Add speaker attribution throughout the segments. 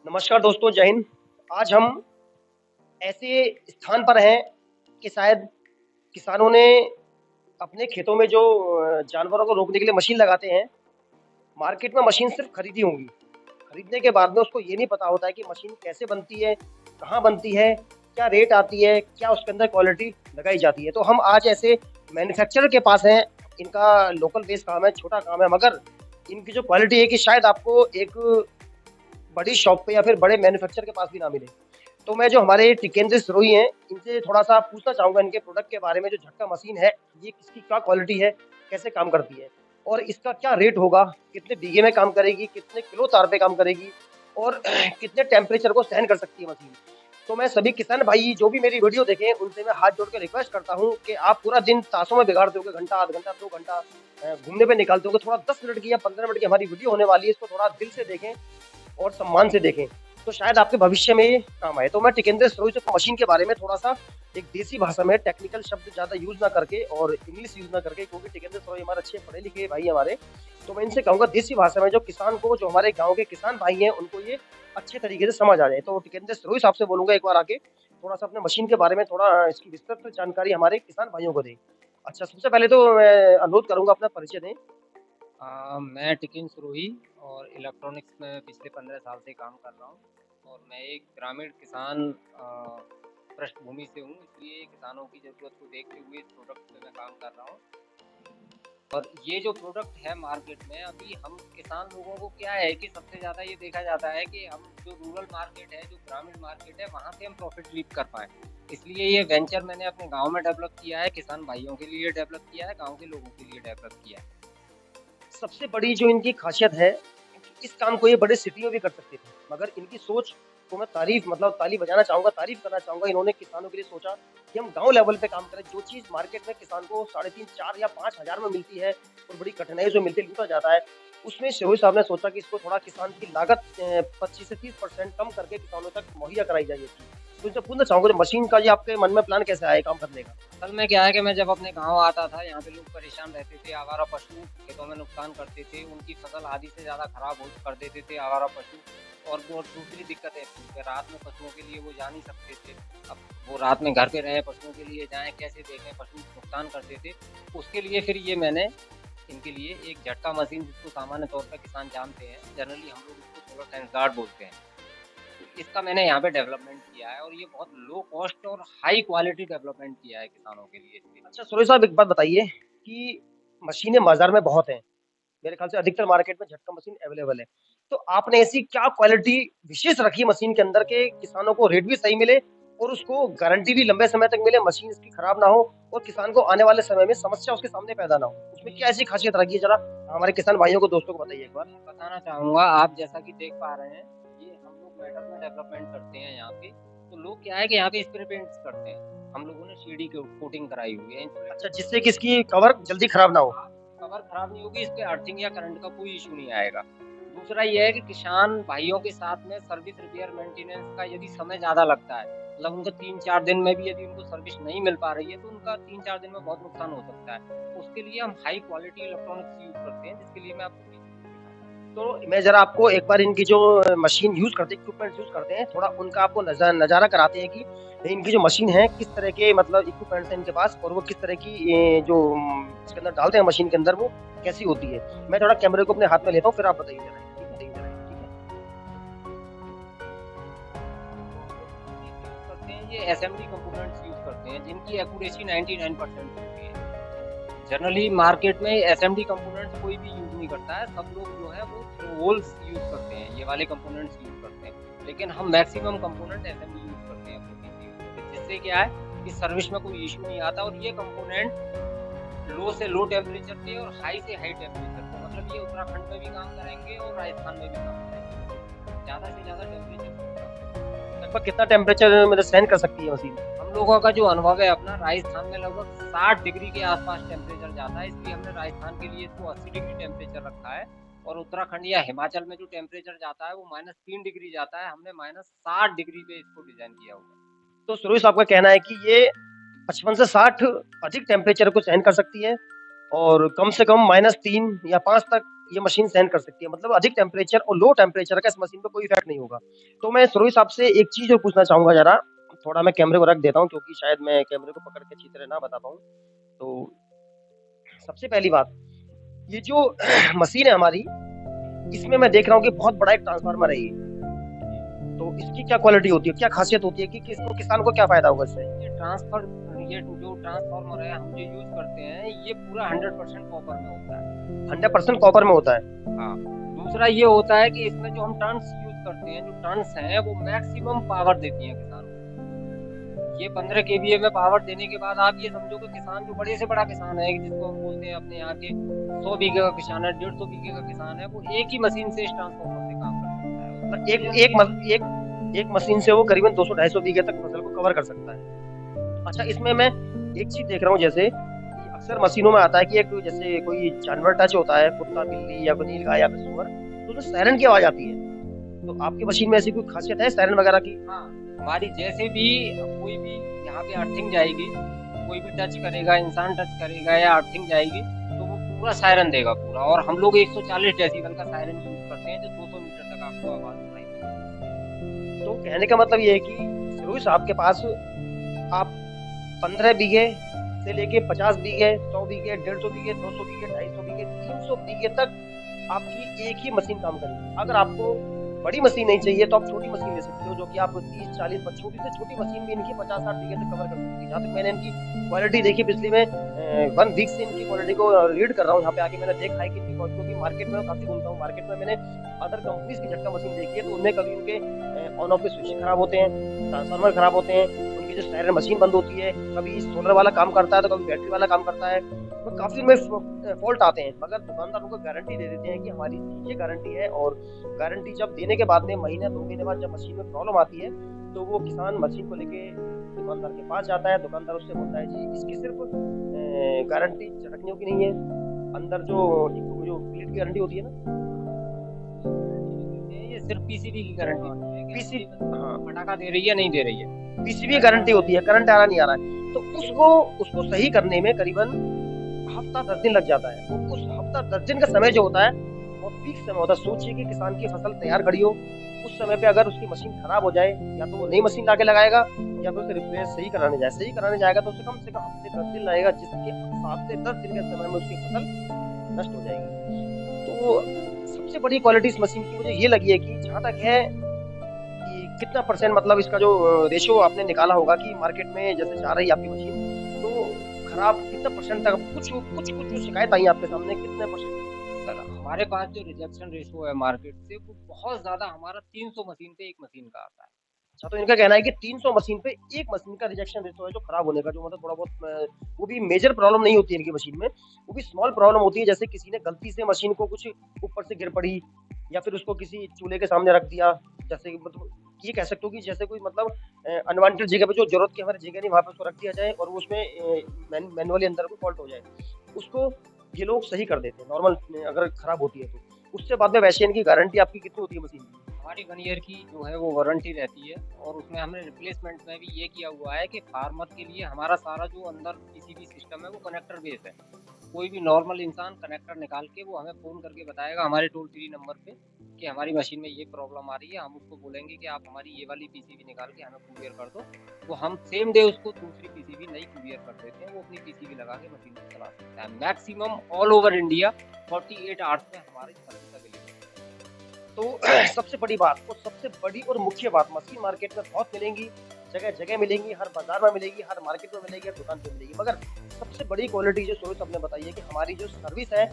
Speaker 1: नमस्कार दोस्तों, जय हिंद। आज हम ऐसे स्थान पर हैं कि शायद किसानों ने अपने खेतों में जो जानवरों को रोकने के लिए मशीन लगाते हैं, मार्केट में मशीन सिर्फ खरीदी होंगी। खरीदने के बाद में उसको ये नहीं पता होता है कि मशीन कैसे बनती है, कहाँ बनती है, क्या रेट आती है, क्या उसके अंदर क्वालिटी लगाई जाती है। तो हम आज ऐसे मैन्युफैक्चरर के पास हैं। इनका लोकल बेस काम है, छोटा काम है, मगर इनकी जो क्वालिटी है कि शायद आपको एक बड़ी शॉप पे या फिर बड़े मैन्युफैक्चरर के पास भी ना मिले। तो मैं जो हमारे टिकेंद्र सिरोही हैं, इनसे थोड़ा-सा पूछना चाहूँगा इनके प्रोडक्ट के बारे में। जो झटका मशीन है, ये किसकी क्या क्वालिटी है, कैसे काम करती है और इसका क्या रेट होगा, कितने बीघे में काम करेगी, कितने किलो तार पे काम करेगी और कितने टेम्परेचर को सहन कर सकती है मशीन। तो मैं सभी किसान भाई जो भी मेरी वीडियो देखें, उनसे मैं हाथ जोड़ के रिक्वेस्ट करता हूँ कि आप पूरा दिन तासों में बिगाड़ दोगे, घंटा, आध घंटा, 2 घंटा घूमने पे निकालते होगे, थोड़ा 10 मिनट की या 15 मिनट की हमारी वीडियो होने वाली है, इसको थोड़ा दिल से देखें और सम्मान से देखें, तो शायद आपके भविष्य में ये काम आए। तो मैं टिकेंद्र सिरोही से मशीन के बारे में थोड़ा-सा एक देसी भाषा में टेक्निकल शब्द ज़्यादा यूज़ ना करके और इंग्लिश यूज़ ना करके, क्योंकि टिकेंद्र सिरोही हमारे अच्छे पढ़े-लिखे भाई हमारे, तो मैं इनसे कहूँगा देसी भाषा में जो किसान को, जो हमारे गाँव के किसान भाई हैं, उनको ये अच्छे तरीके से समझ आ जाए। तो टिकेंद्र सिरोही साहब से बोलूँगा एक बार आके थोड़ा-सा अपने मशीन के बारे में थोड़ा इसकी विस्तृत जानकारी हमारे किसान भाइयों को दें। अच्छा, सबसे पहले तो मैं अनुरोध करूँगा अपना परिचय दें।
Speaker 2: मैं टिकिन सिरोही और इलेक्ट्रॉनिक्स में पिछले 15 साल से काम कर रहा हूँ और मैं एक ग्रामीण किसान पृष्ठभूमि से हूँ, इसलिए किसानों की ज़रूरत को देखते हुए इस प्रोडक्ट पे मैं काम कर रहा हूँ। और ये जो प्रोडक्ट है मार्केट में, अभी हम किसान लोगों को क्या है कि सबसे ज़्यादा ये देखा जाता है कि हम जो रूरल मार्केट है, जो ग्रामीण मार्केट है, वहाँ से हम प्रॉफिट रीप कर पाएँ। इसलिए ये वेंचर मैंने अपने गाँव में डेवलप किया है, किसान भाइयों के लिए डेवलप किया है, गाँव के लोगों के लिए डेवलप किया है।
Speaker 1: सबसे बड़ी जो इनकी ख़ासियत है, इस काम को ये बड़े सिटी में भी कर सकते थे, मगर इनकी सोच को मैं ताली बजाना चाहूँगा, तारीफ़ करना चाहूँगा। इन्होंने किसानों के लिए सोचा कि हम गाँव लेवल पे काम करें। जो चीज़ मार्केट में किसान को 3.5, 4 या 5,000 में मिलती है और बड़ी कठिनाई से मिलती है, लूटा जाता है, उसमें सिरोही साहब ने सोचा कि इसको थोड़ा किसान की लागत 25 से 30% कम करके किसानों तक मुहैया कराई जाए ये चीज़। तो इनसे पूछना चाहूँगा, जो मशीन का ये आपके मन में प्लान कैसे आया काम करने का?
Speaker 2: असल में क्या है कि मैं जब अपने गाँव आता था, यहाँ पे लोग परेशान रहते थे, आवारा पशु खेतों में नुकसान करते थे, उनकी फसल आधी से ज़्यादा खराब हो कर देते थे आवारा पशु। और दूसरी दिक्कतें थी कि रात में पशुओं के लिए वो जा नहीं सकते थे। अब वो रात में घर पे रहें, पशुओं के लिए जाएँ, कैसे देखें, पशु नुकसान करते थे। उसके लिए फिर ये मैंने इनके लिए एक झटका मशीन, जिसको सामान्य तौर पे किसान जानते हैं, जनरली हम लोग इसको सोलर सेंस गार्ड बोलते हैं। इसका मैंने यहाँ पे डेवलपमेंट किया है और ये बहुत लो कॉस्ट और हाई क्वालिटी डेवलपमेंट किया है किसानों के लिए इसके लिए।
Speaker 1: अच्छा, सिरोही साहब एक बात बताइए कि मशीनें बाज़ार में बहुत हैं। मेरे ख्याल से अधिकतर मार्केट में झटका मशीन अवेलेबल है। तो आपने ऐसी क्या क्वालिटी विशेष रखी है मशीन के अंदर के किसानों को रेट भी सही मिले और उसको गारंटी भी लंबे समय तक मिले, मशीन इसकी खराब ना हो और किसान को आने वाले समय में समस्या उसके सामने पैदा ना हो? उसमें क्या ऐसी खासियत रखी है, ज़रा हमारे किसान भाइयों को, दोस्तों को बताइए एक बार?
Speaker 2: मैं बताना चाहूँगा, आप जैसा कि देख पा रहे हैं, ये हम लोग मेटल में डेवलपमेंट करते हैं यहाँ पे। तो लोग क्या है कि यहाँ पे स्प्रे पेंट्स करते हैं। हम लोगों ने सीढ़ी की कोटिंग कराई हुई है इंसुलेट।
Speaker 1: अच्छा, जिससे कि इसकी कवर जल्दी खराब ना हो।
Speaker 2: कवर खराब नहीं होगी, इस पे अर्थिंग या करंट का कोई इश्यू नहीं आएगा। दूसरा ये है कि किसान भाइयों के साथ में सर्विस, रिपेयर, मेंटेनेंस का यदि समय ज़्यादा लगता है, मतलब उनको 3-4 दिन में भी यदि उनको सर्विस नहीं मिल पा रही है, तो उनका 3-4 दिन में बहुत नुकसान हो सकता है। उसके लिए हम हाई क्वालिटी इलेक्ट्रॉनिक्स यूज़ करते हैं, जिसके लिए मैं आपको
Speaker 1: तो मैं ज़रा आपको एक बार इनकी जो मशीन यूज़ करते हैं, इक्विपमेंट्स यूज़ करते हैं, थोड़ा उनका आपको नज़ारा कराते हैं कि इनकी जो मशीन है, किस तरह के मतलब इक्विपमेंट्स हैं इनके पास और वो किस तरह की जो इसके अंदर डालते हैं मशीन के अंदर, वो कैसी होती है। मैं थोड़ा कैमरे को अपने हाथ में लेता हूँ, फिर आप बताइए ज़रा। ठीक है, ठीक है, ठीक है।
Speaker 2: यूज़ करते हैं, ये एसएमडी कंपोनेंट्स यूज़ करते हैं, जिनकी एक्यूरेसी 99% होती है। जनरली मार्केट में एसएमडी कंपोनेंट्स कोई भी यूज़ नहीं करता है, सब लोग जो है वो होल्स यूज़ करते हैं, ये वाले कंपोनेंट्स यूज़ करते हैं। लेकिन हम मैक्सिमम कंपोनेंट एसएमडी यूज़ करते हैं अपने पीसीयू में, जिससे क्या है कि सर्विस में कोई इश्यू नहीं आता और ये कंपोनेंट लो से लो टेम्परेचर पे और हाई से हाई टेम्परेचर पे, मतलब ये उत्तराखंड में भी काम करेंगे और राजस्थान में भी काम करेंगे। ज़्यादा से ज़्यादा टेम्परेचर
Speaker 1: लगभग कितना टेम्परेचर मतलब सहन कर सकती है मशीन?
Speaker 2: हम लोगों का जो अनुभव है अपना, राजस्थान में लगभग 60 डिग्री के आसपास टेम्परेचर जाता है, इसलिए हमने राजस्थान के लिए इसको 80 डिग्री टेम्परेचर रखा है। और उत्तराखंड या हिमाचल में जो टेम्परेचर जाता है वो -3 डिग्री जाता है, हमने -60 डिग्री पे इसको डिज़ाइन किया हुआ है।
Speaker 1: तो सुरेश साहब का कहना है कि ये 55 से 60 अधिक टेम्परेचर को सहन कर सकती है और कम से कम -3 या 5 तक ये मशीन सहन कर सकती है, मतलब अधिक टेम्परेचर और लो टेम्परेचर का इस मशीन पे कोई इफ़ेक्ट नहीं होगा। तो मैं सुरभि साहब से एक चीज़ और पूछना चाहूँगा ज़रा, थोड़ा मैं कैमरे को रख देता हूँ क्योंकि शायद मैं कैमरे को पकड़ के अच्छी तरह ना बता पाऊँ। तो सबसे पहली बात, ये जो मशीन है हमारी, इसमें मैं देख रहा हूँ कि बहुत बड़ा एक ट्रांसफार्मर है ये। तो इसकी क्या क्वालिटी होती है, क्या खासियत होती है कि किसान को क्या फ़ायदा होगा इससे?
Speaker 2: ये जो ट्रांसफार्मर है हम जो यूज करते हैं ये पूरा 100% कॉपर में होता है।
Speaker 1: 100% कॉपर में होता है।
Speaker 2: हाँ, दूसरा ये होता है कि इसमें जो हम टर्न्स यूज करते हैं, जो टर्न्स हैं वो मैक्सिमम पावर देती हैं किसान को। ये 15 केवीए में पावर देने के बाद आप ये समझो कि किसान जो बड़े से बड़ा किसान है, जिसको हम बोलते हैं अपने यहाँ के 100 बीघे का किसान है, 150 बीघे का किसान है, वो एक ही मशीन से इस ट्रांसफार्मर से काम कर सकता है।
Speaker 1: मतलब एक मशीन से वो करीबन 200-250 बीघे तक फसल को कवर कर सकता है। अच्छा, इसमें मैं एक चीज़ देख रहा हूँ, जैसे कि अक्सर मशीनों में आता है कि एक जैसे कोई जानवर टच होता है, कुत्ता, बिल्ली या कोई नीलगाय या फिर सूअर, तो उसमें सायरन की आवाज़ आती है। तो आपकी मशीन में ऐसी कोई खासियत है सायरन वगैरह की?
Speaker 2: हाँ, हमारी जैसे भी कोई भी यहाँ पे अर्थिंग जाएगी, कोई भी टच करेगा, इंसान टच करेगा या अर्थिंग जाएगी, तो वो पूरा सायरन देगा पूरा। और हम लोग 140 डेसिबल का सायरन यूज करते हैं जो 200 मीटर तक आपको आवाज सुनाई देगी।
Speaker 1: तो कहने का मतलब ये है कि सुरेश साहब के पास आप 15 बीघे से लेके 50 बीघे, 100 बीघे, 150 बीघे, 200 बीघे, 250 बीघे, 300 बीघे तक आपकी एक ही मशीन काम करेगी। अगर आपको बड़ी मशीन नहीं चाहिए तो आप छोटी मशीन ले सकते हो, जो कि आप 30-40 छोटी से छोटी मशीन भी इनकी 50-60 बीघे तक कवर कर सकती है। जहाँ तक मैंने इनकी क्वालिटी देखी, पिछली में 1 वीक से इनकी क्वालिटी को रीड कर रहा हूँ। यहाँ पे आके मैंने देखा है कि इनकी क्वालिटी, क्योंकि मार्केट में काफ़ी घूमता हूँ, मार्केट में मैंने अदर कंपनीज की झटका मशीन देखी है, तो उनमें कभी उनके ऑन ऑफ के स्विच खराब होते हैं, ट्रांसफार्मर खराब होते हैं, उनकी जो सायरन मशीन बंद होती है, कभी सोलर वाला काम करता है तो कभी बैटरी वाला काम करता है, तो काफ़ी उनमें फॉल्ट आते हैं। मगर दुकानदार उनको गारंटी दे देते हैं कि हमारी ये गारंटी है, और गारंटी जब देने के बाद में महीने 2 महीने बाद जब मशीन में प्रॉब्लम आती है, तो वो किसान मशीन को लेके दुकानदार के पास जाता है। दुकानदार उससे बोलता है जी इसकी सिर्फ गारंटी झटकने की नहीं है, अंदर जो प्लेट की गारंटी होती है ना,
Speaker 2: ये सिर्फ पीसीबी की गारंटी होती है कि
Speaker 1: पीसी
Speaker 2: हाँ, पटाखा दे रही है नहीं दे रही है,
Speaker 1: पीसीबी गारंटी होती है, करंट आ रहा नहीं आ रहा है। तो उसको सही करने में करीबन हफ्ता 10 दिन लग जाता है। तो उस हफ्ता 10 दिन का समय जो होता है वो पीक समय होता है। सोचिए कि किसान की फसल तैयार खड़ी हो, उस समय पे अगर उसकी मशीन खराब हो जाए, या तो वो नई मशीन लाके लगाएगा या फिर उसे रिप्लेस सही कराने जाएगा तो उसे कम से कम हफ्ते 10 दिन लगेगा, जिसके 7 से 10 दिन के समय में उसकी फसल नष्ट हो जाएगी। तो सबसे बड़ी क्वालिटी इस मशीन की मुझे ये लगी है कि जहाँ तक है कि कितना परसेंट, मतलब इसका जो रेशियो आपने निकाला होगा कि मार्केट में जैसे जा रही है आपकी मशीन, तो खराब कितना परसेंट तक, कुछ जो शिकायत आई आपके सामने, कितने परसेंट?
Speaker 2: सर हमारे पास जो रिजेक्शन रेशियो है मार्केट से वो बहुत ज्यादा, हमारा 300 मशीन पे एक मशीन का आता है।
Speaker 1: अच्छा, तो इनका कहना है कि 300 मशीन पे एक मशीन का रिजेक्शन रेशियो है जो खराब होने का, जो मतलब थोड़ा बहुत वो भी मेजर प्रॉब्लम नहीं होती है इनकी मशीन में, वो भी स्मॉल प्रॉब्लम होती है, जैसे किसी ने गलती से मशीन को कुछ ऊपर से गिर पड़ी, या फिर उसको किसी चूल्हे के सामने रख दिया, जैसे कि मतलब ये कह सकते हो कि जैसे कोई मतलब अनवांटेड जगह पे जो जरूरत की हमारी जगह नहीं वहाँ पे उसको रख दिया जाए और वो उसमें मैनुअली अंदर को फॉल्ट हो जाए, उसको ये लोग सही कर देते हैं नॉर्मल अगर खराब होती है तो। उससे बाद में वैसे इनकी गारंटी आपकी कितनी होती है मशीन की?
Speaker 2: हमारी 1 ईयर की जो है वो वारंटी रहती है, और उसमें हमने रिप्लेसमेंट में भी ये किया हुआ है कि फार्मर के लिए हमारा सारा जो अंदर पीसीबी सिस्टम है वो कनेक्टर बेस है। कोई भी नॉर्मल इंसान कनेक्टर निकाल के वो हमें फ़ोन करके बताएगा हमारे टोल फ्री नंबर पे कि हमारी मशीन में ये प्रॉब्लम आ रही है, हम उसको बोलेंगे कि आप हमारी ये वाली पीसीबी निकाल के हमें कुरियर कर दो, तो हम सेम डे उसको दूसरी पीसीबी नई कुरियर कर देते हैं, वो अपनी पीसीबी लगा के मशीन को चला सकता है। Maximum all over India 48 hours में हमारी सर्विस अवेलेबल है।
Speaker 1: तो सबसे बड़ी बात और सबसे बड़ी और मुख्य बात, मशीन मार्केट में बहुत मिलेंगी, जगह मिलेंगी, हर बाजार में मिलेगी, हर मार्केट में मिलेगी, हर दुकान पे मिलेगी, मगर सबसे बड़ी क्वालिटी जो सुरेश आपने बताई है कि हमारी जो सर्विस है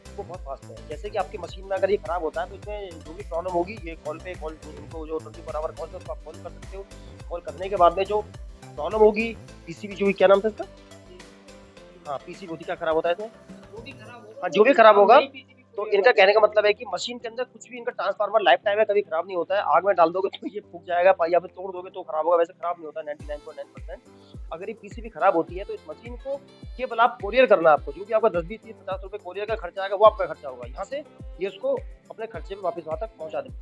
Speaker 1: वो बहुत फास्ट है। जैसे कि आपकी मशीन में अगर ये खराब होता है तो इसमें जो भी प्रॉब्लम होगी, ये कॉल उनको जो 24 आवर कॉल पे आप कॉल कर सकते हो। कॉल करने के बाद में जो प्रॉब्लम होगी, पीसीबी जो क्या नाम था इसका, हाँ पीसीबी होती, क्या खराब होता है इसमें, हाँ जो भी खराब होगा, तो इनका कहने का मतलब है कि मशीन के अंदर कुछ भी, इनका ट्रांसफार्मर लाइफ टाइम है, कभी खराब नहीं होता है। आग में डाल दोगे तो ये फूक जाएगा, या फिर तोड़ दोगे तो खराब होगा, वैसे खराब नहीं होता 99.9%। अगर ये पीसीबी खराब होती है तो इस मशीन को केवल आप कोरियर करना, आपको जो भी आपका 10, 20, 30, 50 रुपए कोरियर का खर्चा आएगा वो आपका खर्चा होगा। यहाँ से ये उसको अपने खर्चे में वापस वहाँ तक पहुँचा देंगे,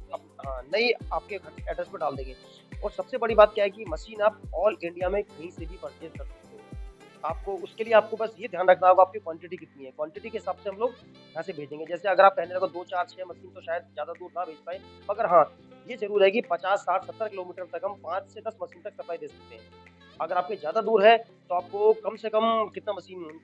Speaker 1: नई आपके एड्रेस पर डाल देंगे। और सबसे बड़ी बात क्या है कि मशीन आप ऑल इंडिया में कहीं से भी परचेज कर सकते हो। आपको उसके लिए आपको बस ये ध्यान रखना होगा आपकी क्वांटिटी कितनी है, क्वांटिटी के हिसाब से हम लोग यहाँ से भेजेंगे। जैसे अगर आप कहने लगे 2, 4, 6 मशीन तो शायद ज़्यादा दूर ना भेज पाएँ, मगर हाँ, ये ज़रूर है कि 50, 60, 70 किलोमीटर तक हम 5 से 10 मशीन तक सप्लाई दे सकते हैं। अगर आपके ज़्यादा दूर है, तो आपको कम से कम कितना मशीन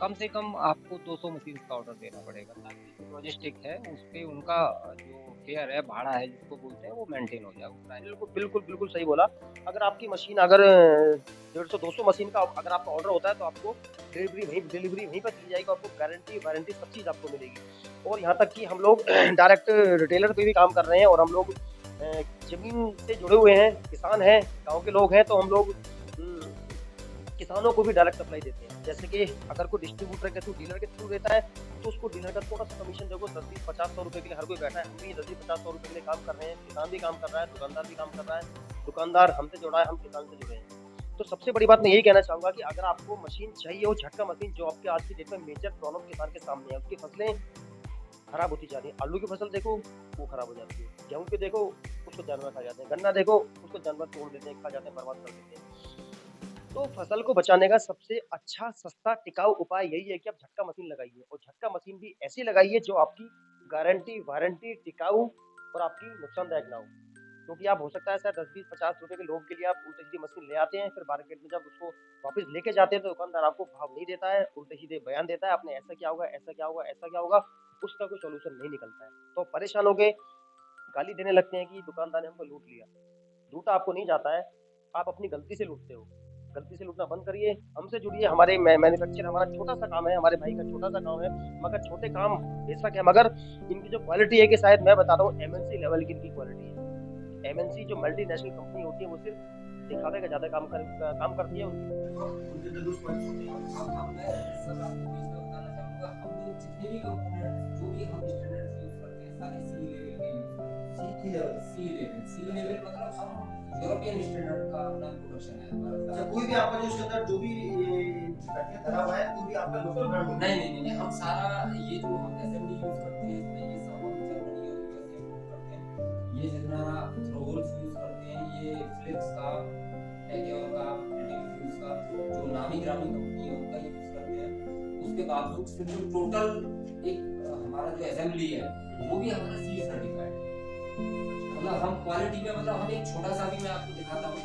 Speaker 2: कम से कम आपको 200 मशीन्स का ऑर्डर देना पड़ेगा, ताकि जो लॉजिस्टिक है उसपे उनका जो फेयर है, भाड़ा है जिसको बोलते हैं, वो मेंटेन हो जाए, वो प्राइस।
Speaker 1: बिल्कुल, बिल्कुल, बिल्कुल सही बोला। अगर आपकी मशीन अगर 150-200 मशीन का अगर आपका ऑर्डर होता है, तो आपको डिलीवरी वहीं पर की जाएगी, आपको गारंटी, वारंटी सब चीज़ आपको मिलेगी। और यहाँ तक कि हम लोग डायरेक्ट रिटेलर पे भी काम कर रहे हैं और हम लोग ज़मीन से जुड़े हुए हैं, किसान हैं, गाँव के लोग हैं, तो हम लोग किसानों को भी डायरेक्ट सप्लाई देते हैं। जैसे कि अगर कोई डिस्ट्रीब्यूटर के थ्रू, डीलर के थ्रू देता है, तो उसको डीलर का थोड़ा-सा कमीशन देखो 10-20, 50, 100 रुपए के लिए हर कोई बैठा है। हम भी 10-20, 50, 100 रुपए के लिए काम कर रहे हैं। किसान भी काम कर रहा है, दुकानदार भी काम कर रहा है। दुकानदार हमसे जुड़ा है, हम किसान से जुड़े हैं। तो सबसे बड़ी बात मैं यही कहना चाहूँगा कि अगर आपको मशीन चाहिए हो, झटका मशीन जो आपके आज की डेट में मेजर प्रॉब्लम किसान के सामने है, उसकी फसलें खराब होती जा रही है। आलू की फसल देखो, वो खराब हो जाती है। गेहूँ की देखो, उसको जानवर खा जाते हैं। गन्ना देखो, उसको जानवर तोड़ देते हैं, खा जाते हैं, बर्बाद कर देते हैं। तो फसल को बचाने का सबसे अच्छा, सस्ता, टिकाऊ उपाय यही है कि आप झटका मशीन लगाइए और झटका मशीन भी ऐसी लगाइए जो आपकी गारंटी, वारंटी, टिकाऊ और आपकी नुकसानदायक ना हो। क्योंकि आप हो सकता है शायद 10, 20, 50 रुपए के लोभ के लिए आप उल्टी-सीधी मशीन ले आते हैं, फिर मार्केट में जब उसको वापस लेके जाते हैं तो दुकानदार आपको भाव नहीं देता है, उल्टे-सीधे बयान देता है, आपने ऐसा क्या होगा, ऐसा क्या होगा, ऐसा क्या होगा, उसका कोई सॉल्यूशन नहीं निकलता है। तो परेशान हो के गाली देने लगते हैं कि दुकानदार ने हमको लूट लिया। लूटा आपको नहीं जाता है, आप अपनी गलती से लूटते हो। गलती से लूटना बंद करिए, हमसे जुड़िए, हमारे मैन्युफैक्चर हमारा छोटा-सा काम है, हमारे भाई का छोटा-सा काम है, मगर छोटे काम बेशक है, मगर इनकी जो क्वालिटी है कि शायद मैं बताता हूँ एमएनसी लेवल की इनकी क्वालिटी है। एमएनसी जो मल्टीनेशनल कंपनी होती है, वो सिर्फ़ दिखावे का ज़्यादा काम करती है। उनके जो दुश्मन होते हैं।
Speaker 3: अब मैं सर आपको बीच में बताना चाहूँगा, हम लोग जितने भी कंपोनेंट्स जो भी हम स्टैंडर्ड्स यूज़ करते हैं सारे सी लेवल के यूज़ करते हैं। सी लेवल मतलब हम यूरोपियन स्टैंडर्ड का अपना प्रोडक्शन है हमारा।
Speaker 1: अच्छा, कोई भी आपका जो इसके अंदर जो भी धरा हुआ है, कोई भी आपका लोकल ब्रांड होगा?
Speaker 3: नहीं, हम सारा ये जो हम असेंबली यूज़ करते हैं इसमें ये सब हम जर्मनी और यूएसए इंपोर्ट करते हैं। ये जितना थ्रो होल्स यूज़ करते हैं, ये फिलिप्स का, टेक्योर का, एटिफ्यूज का, जो नामी-ग्रामी कंपनी है उनका यूज़ करते हैं। उसके बावजूद फिर जो टोटल एक हमारा जो असेंबली है वो भी हमारा सीए सर्टिफाइड है। मतलब हम क्वालिटी में मतलब हम एक छोटा सा भी मैं आपको दिखाता हूँ।